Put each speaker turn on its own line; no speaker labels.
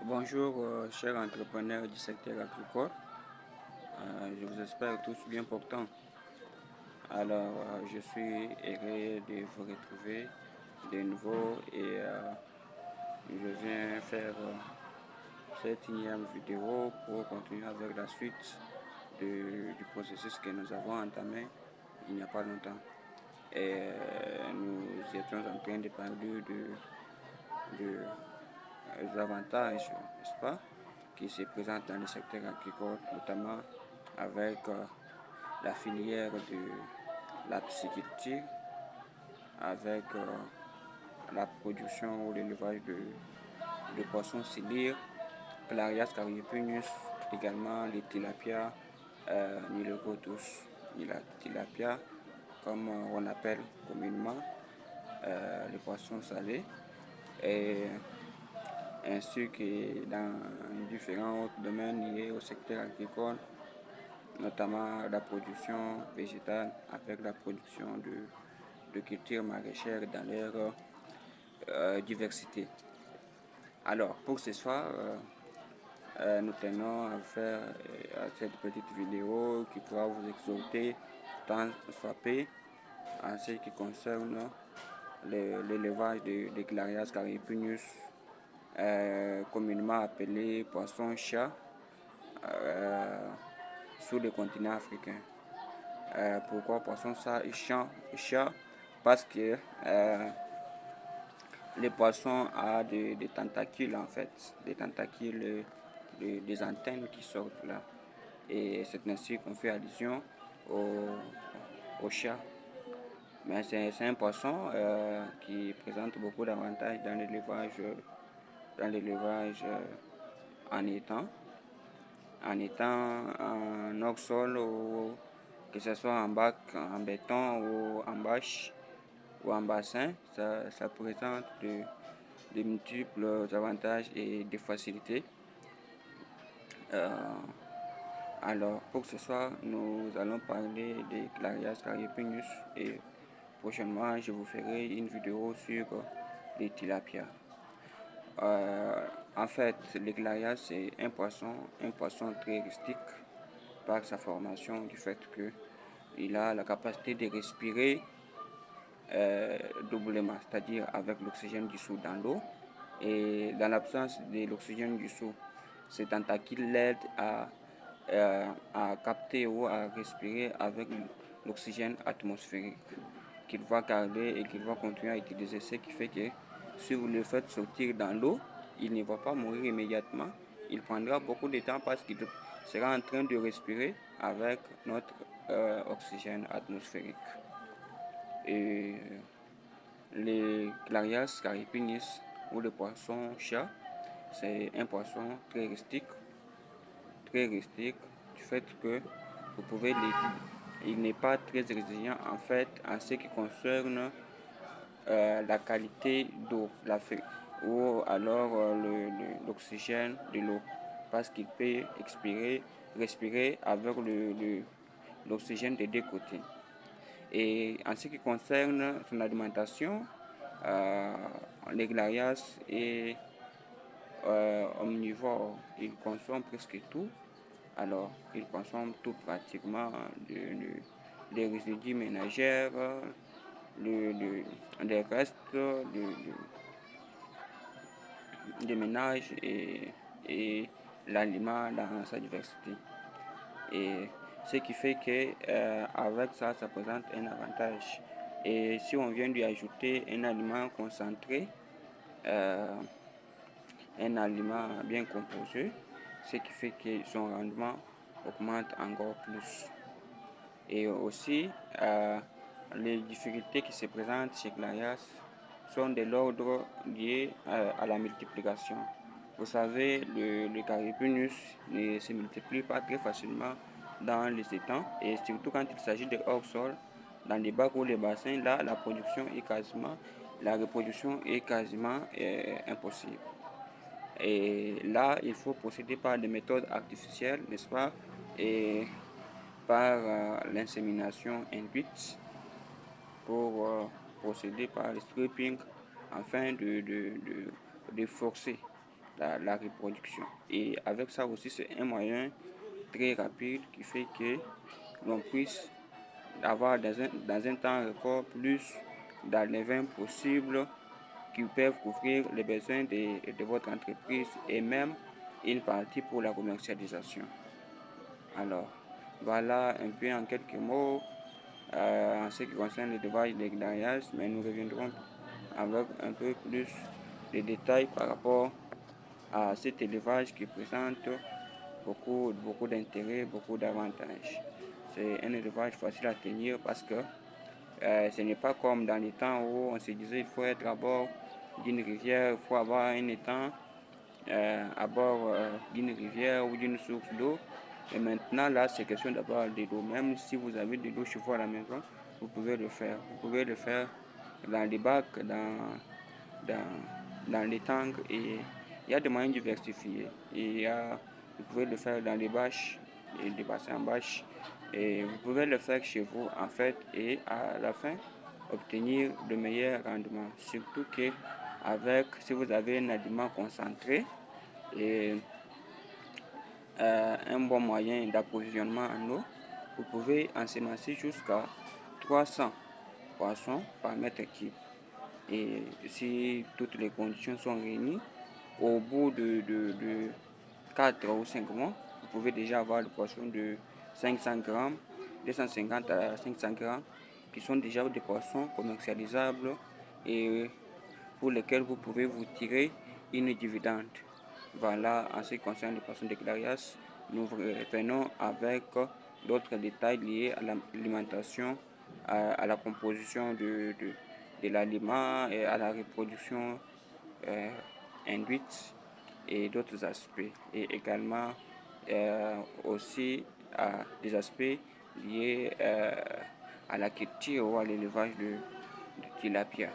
Bonjour, chers entrepreneurs du secteur agricole. Je vous espère tous bien portants. Alors, je suis heureux de vous retrouver de nouveau et je viens faire cette énième vidéo pour continuer avec la suite du processus que nous avons entamé il n'y a pas longtemps. Et nous étions en train de parler des avantages, n'est-ce pas, qui se présentent dans le secteur agricole, notamment avec la filière de la pisciculture, avec la production ou l'élevage de poissons ciliés, Clarias cariopinus, également les tilapia, Nilocotus, la tilapia, comme on appelle communément les poissons salés, et ainsi que dans différents autres domaines liés au secteur agricole, notamment la production végétale avec la production de cultures maraîchères dans leur diversité. Alors, pour ce soir, nous tenons à faire cette petite vidéo qui pourra vous exhorter tant soit peu en ce qui concerne l'élevage de Clarias cariopinus, communément appelé poisson-chat sur le continent africain. Pourquoi poisson-chat? Parce que les poissons ont des tentacules en fait, des tentacules, des antennes qui sortent là. Et c'est ainsi qu'on fait allusion au chat. Mais c'est un poisson qui présente beaucoup d'avantages dans l'élevage en étant en hors-sol, ou que ce soit en bac, en béton ou en bâche ou en bassin, ça présente de multiples avantages et des facilités. Alors, pour ce soir, nous allons parler des Clarias cariopinus et prochainement, je vous ferai une vidéo sur les tilapia. En fait, le Clarias, c'est un poisson très rustique par sa formation, du fait qu'il a la capacité de respirer doublement, c'est-à-dire avec l'oxygène dissous dans l'eau, et dans l'absence de l'oxygène dissous, ces tentacules l'aident à capter ou à respirer avec l'oxygène atmosphérique qu'il va garder et qu'il va continuer à utiliser, ce qui fait que si vous le faites sortir dans l'eau, il ne va pas mourir immédiatement. Il prendra beaucoup de temps parce qu'il sera en train de respirer avec notre oxygène atmosphérique. Et les Clarias cariopinus ou le poisson-chat, c'est un poisson très rustique, du fait que vous pouvez il n'est pas très exigeant en fait en ce qui concerne la qualité d'eau, ou alors l'oxygène de l'eau, parce qu'il peut respirer avec l'oxygène des deux côtés. Et en ce qui concerne son alimentation, les Clarias est omnivore, il consomme presque tout. Alors, il consomme tout pratiquement, les résidus ménagères, les restes de ménage et l'aliment dans sa diversité. Et ce qui fait que avec ça présente un avantage. Et si on vient lui ajouter un aliment concentré, un aliment bien composé, ce qui fait que son rendement augmente encore plus. Et aussi, les difficultés qui se présentent chez Clarias sont de l'ordre lié à la multiplication. Vous savez, le cariopinus ne se multiplie pas très facilement dans les étangs, et surtout quand il s'agit de hors-sol, dans les bacs ou les bassins, là, la reproduction est quasiment impossible. Et là, il faut procéder par des méthodes artificielles, n'est-ce pas, et par l'insémination induite, pour procéder par le stripping afin de forcer la reproduction. Et avec ça aussi, c'est un moyen très rapide qui fait que l'on puisse avoir dans un temps record plus d'alevins possible qui peuvent couvrir les besoins de votre entreprise et même une partie pour la commercialisation. Alors, voilà un peu en quelques mots en ce qui concerne l'élevage des grillarias, mais nous reviendrons avec un peu plus de détails par rapport à cet élevage qui présente beaucoup d'intérêt, beaucoup d'avantages. C'est un élevage facile à tenir parce que ce n'est pas comme dans les temps où on se disait il faut être à bord d'une rivière, il faut avoir un étang à bord d'une rivière ou d'une source d'eau. Et maintenant, là, c'est question d'avoir de l'eau. Même si vous avez de l'eau chez vous à la maison, vous pouvez le faire. Vous pouvez le faire dans les bacs, dans les tanks. Et il y a des moyens diversifiés. Vous pouvez le faire dans les bâches, et des bassins en bâche. Et vous pouvez le faire chez vous, en fait. Et à la fin, obtenir le meilleur rendement. Surtout que si vous avez un aliment concentré et un bon moyen d'approvisionnement en eau, vous pouvez ensemencer jusqu'à 300 poissons par mètre cube. Et si toutes les conditions sont réunies, au bout de 4 ou 5 mois, vous pouvez déjà avoir des poissons de 500 grammes, 250 à 500 grammes, qui sont déjà des poissons commercialisables et pour lesquels vous pouvez vous tirer une dividende. Voilà, en ce qui concerne les poissons de Clarias, nous revenons avec d'autres détails liés à l'alimentation, à la composition de l'aliment et à la reproduction induite et d'autres aspects. Et également aussi à des aspects liés à la culture ou à l'élevage de tilapia.